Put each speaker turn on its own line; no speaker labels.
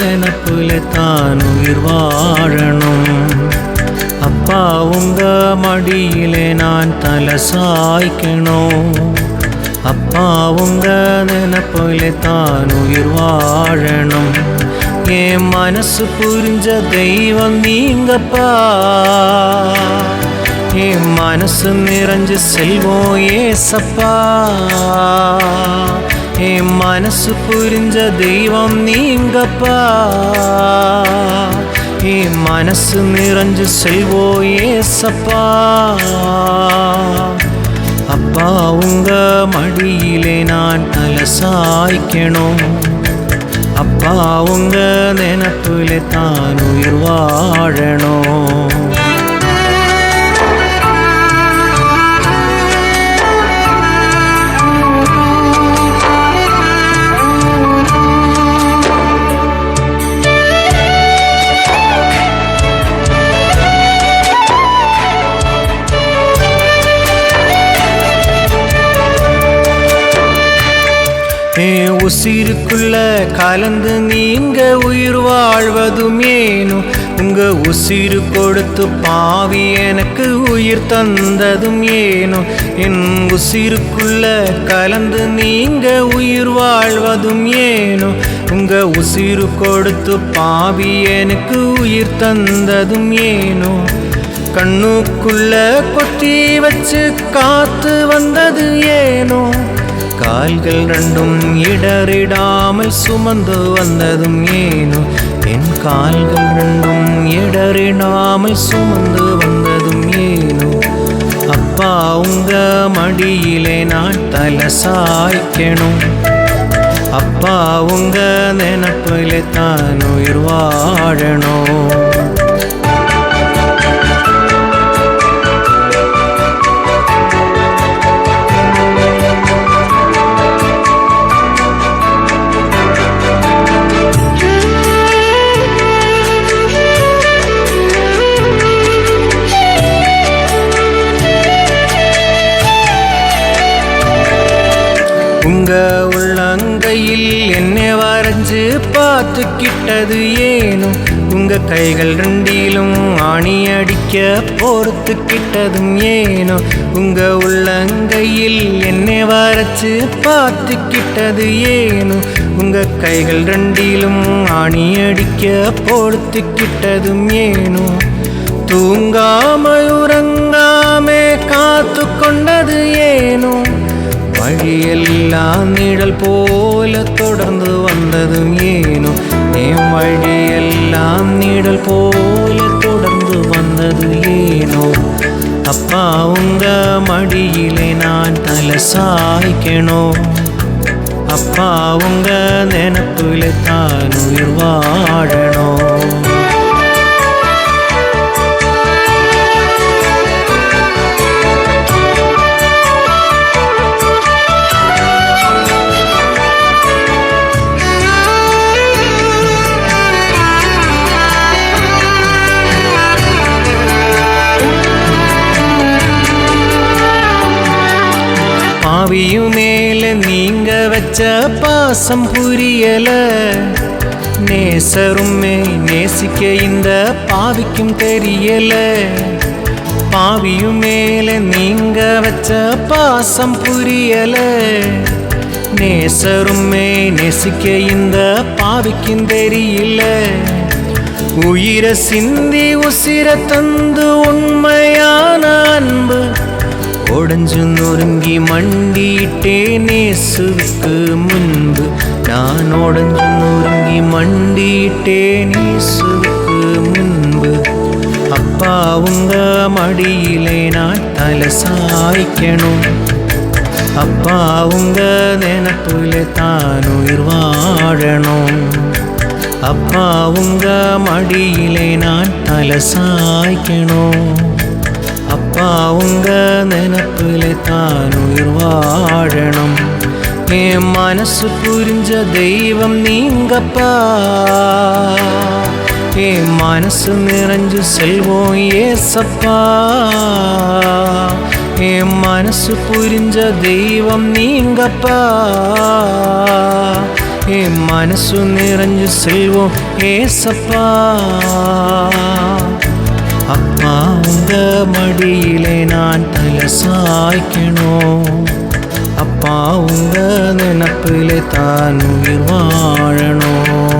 நினப்புல தான் உயிர் வாழணும். அப்பா உங்க மடியிலே நான் தலை சாய்க்கணும். அப்பா உங்க நினப்புல தான் உயிர் வாழணும். என் மனசு புரிஞ்ச தெய்வம் நீங்கப்பா. என் மனசு நிறைஞ்சு செல்வோம் ஏசப்பா. என் மனசு புரிஞ்ச தெய்வம் நீங்கப்பா. என் மனசு நிறைஞ்சு செல்வோம் ஏசப்பா. அப்பா உங்க மடியிலே நான் தலை சாய்க்கணும். அப்பா உங்க நினப்புல தான் உயிர் வாழணும். உசிருக்குள்ள கலந்து நீங்க உயிர் வாழ்வதும் ஏனோ. உங்க உசிறு கொடுத்து பாவி எனக்கு உயிர் தந்ததும் ஏனோ. என் உசிருக்குள்ள கலந்து நீங்க உயிர் வாழ்வதும் ஏனோ. உங்க உசிறு கொடுத்து பாவி எனக்கு உயிர் தந்ததும் ஏனோ. கண்ணுக்குள்ள கொத்தி வச்சு காத்து வந்தது ஏனோ. கால்கள் ரெண்டும் இடறிடாமல் சுமந்து வந்ததும் ஏனோ. என் கால்கள் ரெண்டும் இடறிடாமல் சுமந்து வந்ததும் ஏனோ. அப்பா உங்க மடியிலே நான் தலை சாய்க்கணும். அப்பா உங்க நினப்பிலே தான் உயிர் வாழணும். உங்க உள்ளங்கையில் என்னை வரைஞ்சு பார்த்துக்கிட்டது ஏனோ. உங்க கைகள் ரெண்டிலும் ஆணி அடிக்க பொறுத்துக்கிட்டதும் ஏனோ. உங்க உள்ளங்கையில் என்னை வரைச்சு பார்த்துக்கிட்டது ஏனோ. உங்க கைகள் ரெண்டிலும் ஆணி அடிக்க பொறுத்துக்கிட்டதும் ஏனோ. தூங்காம உறங்காம காத்து கொண்டது ஏனோ. வழியெல்லாம் நிழல் போல தொடர்ந்து வந்ததும் ஏனோ. என் வழியெல்லாம் நிழல் போல தொடர்ந்து வந்தது ஏனோ. அப்பா உங்க மடியிலே நான் தலை சாய்க்கணும். அப்பா உங்க நினப்புல தான் உயிர் வாழணும். பாவியும் மேல நீங்க வச்ச பாசம் புரியல. நேசருமே நேசிக்க இந்த பாவிக்கும் தெரியல. பாவியும் மேல நீங்க வச்ச பாசம் புரியல. நேசருமே நேசிக்க இந்த பாவிக்கும் தெரியல. உயிரை சிந்தி உசிர தந்து உண்மையான அன்பு உடஞ்சு நொறுங்கி மண்டிட்டே நேசுவுக்கு முன்பு. நான் உடஞ்சு நொறுங்கி மண்டிட்டே நேசுவுக்கு முன்பு. அப்பா உங்க மடியிலே நான் தலை சாய்க்கணும். அப்பா உங்க நினப்புல தான் உயிர் வாழணும். அப்பா உங்க மடியிலே நான் தலை சாய்க்கணும். அப்பா உங்க நினப்புல தான் உயிர் வாழணும். என் மனசு புரிஞ்ச தெய்வம் நீங்கப்பா. என் மனசு நிறைஞ்சு செல்வோம் ஏசப்பா. என் மனசு புரிஞ்ச தெய்வம் நீங்கப்பா. என் மனசு நிறைஞ்சு செல்வோம் ஏசப்பா. அப்பா உங்க மடியிலே நான் தலை சாய்க்கணும். அப்பா உங்க நினப்பிலே தான் உயிர் வாழணும்.